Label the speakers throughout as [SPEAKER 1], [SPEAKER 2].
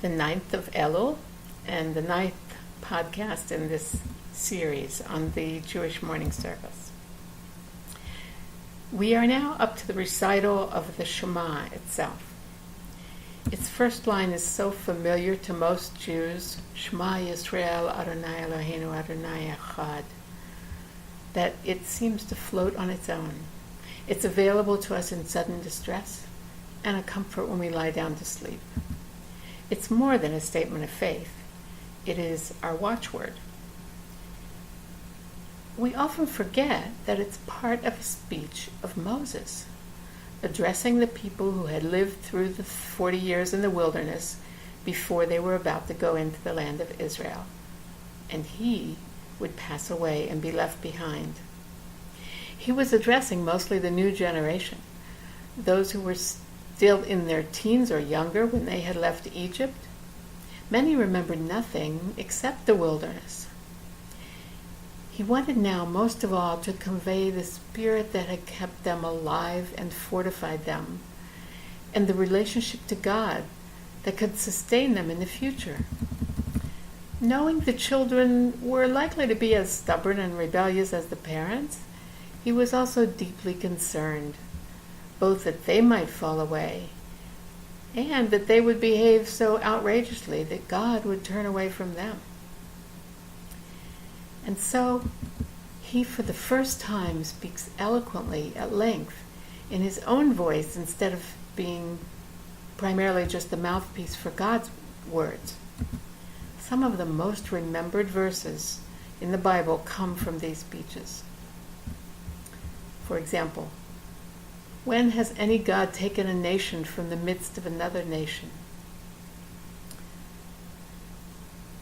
[SPEAKER 1] the 9th of Elul and the 9th podcast in this series on the Jewish morning service. We are now up to the recital of the Shema itself. Its first line is so familiar to most Jews, Shema Yisrael Adonai Eloheinu Adonai Echad, that it seems to float on its own. It's available to us in sudden distress and a comfort when we lie down to sleep. It's more than a statement of faith. It is our watchword. We often forget that it's part of a speech of Moses, addressing the people who had lived through the 40 years in the wilderness before they were about to go into the land of Israel. And he would pass away and be left behind. He was addressing mostly the new generation, those who were still in their teens or younger when they had left Egypt. Many remembered nothing except the wilderness. He wanted now, most of all, to convey the spirit that had kept them alive and fortified them, and the relationship to God that could sustain them in the future. Knowing the children were likely to be as stubborn and rebellious as the parents, he was also deeply concerned, both that they might fall away and that they would behave so outrageously that God would turn away from them. And so he, for the first time, speaks eloquently at length in his own voice instead of being primarily just the mouthpiece for God's words. Some of the most remembered verses in the Bible come from these speeches. For example, when has any God taken a nation from the midst of another nation?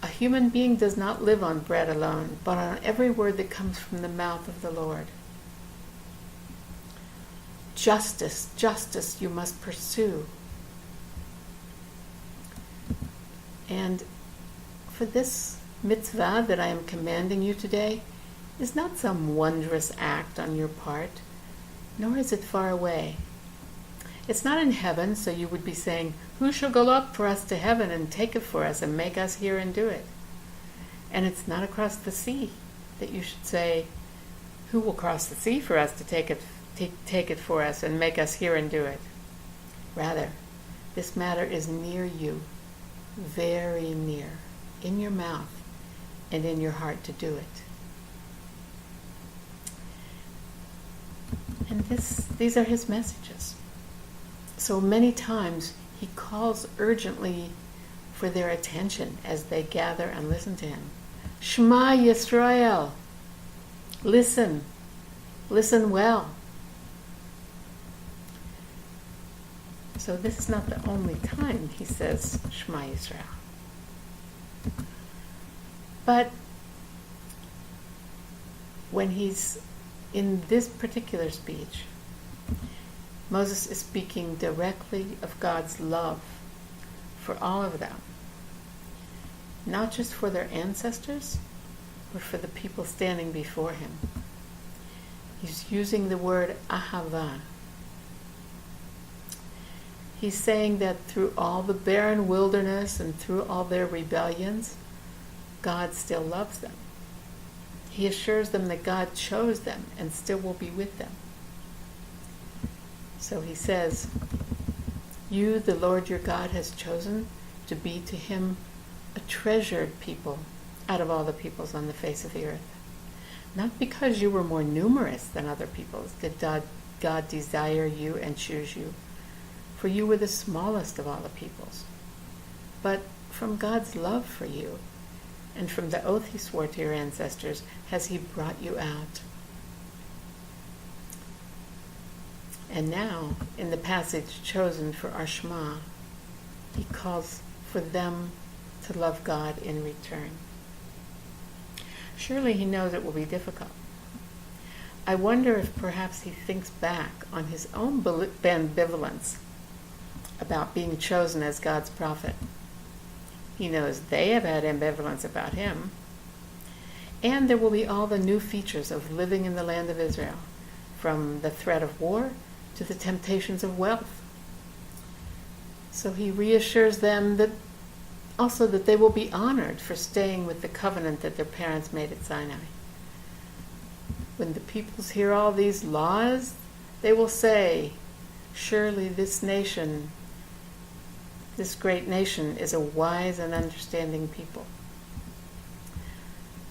[SPEAKER 1] A human being does not live on bread alone, but on every word that comes from the mouth of the Lord. Justice, justice you must pursue. And for this mitzvah that I am commanding you today is not some wondrous act on your part, nor is it far away. It's not in heaven, so you would be saying, who shall go up for us to heaven and take it for us and make us hear and do it? And it's not across the sea that you should say, who will cross the sea for us to take it for us and make us hear and do it? Rather, this matter is near you, very near, in your mouth and in your heart to do it. And these are his messages. So many times he calls urgently for their attention as they gather and listen to him. Shema Yisrael. Listen. Listen well. So this is not the only time he says Shema Yisrael. But when he's in this particular speech, Moses is speaking directly of God's love for all of them, not just for their ancestors, but for the people standing before him. He's using the word ahava. He's saying that through all the barren wilderness and through all their rebellions, God still loves them. He assures them that God chose them and still will be with them. So he says, you, the Lord your God, has chosen to be to him a treasured people out of all the peoples on the face of the earth. Not because you were more numerous than other peoples did God desire you and choose you, for you were the smallest of all the peoples. But from God's love for you, and from the oath he swore to your ancestors, has he brought you out. And now, in the passage chosen for our Shema, he calls for them to love God in return. Surely he knows it will be difficult. I wonder if perhaps he thinks back on his own ambivalence about being chosen as God's prophet. He knows they have had ambivalence about him. And there will be all the new features of living in the land of Israel, from the threat of war to the temptations of wealth. So he reassures them that Also, that they will be honored for staying with the covenant that their parents made at Sinai. When the peoples hear all these laws, they will say, surely this nation, this great nation, is a wise and understanding people.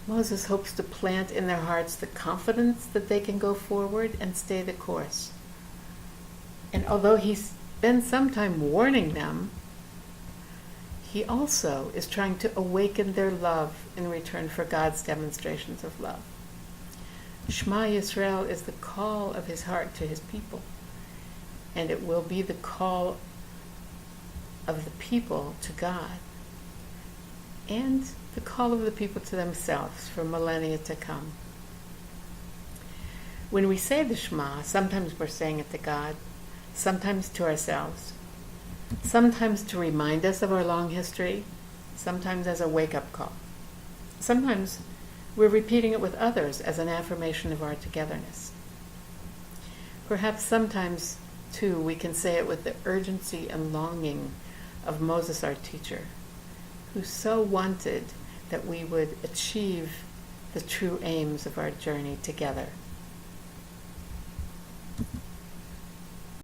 [SPEAKER 1] Moses hopes to plant in their hearts the confidence that they can go forward and stay the course. And although he spends some time warning them, he also is trying to awaken their love in return for God's demonstrations of love. Shema Yisrael is the call of his heart to his people, and it will be the call of the people to God, and the call of the people to themselves for millennia to come. When we say the Shema, sometimes we're saying it to God, sometimes to ourselves, sometimes to remind us of our long history, sometimes as a wake-up call. Sometimes we're repeating it with others as an affirmation of our togetherness. Perhaps sometimes, too, we can say it with the urgency and longing of Moses, our teacher, who so wanted that we would achieve the true aims of our journey together.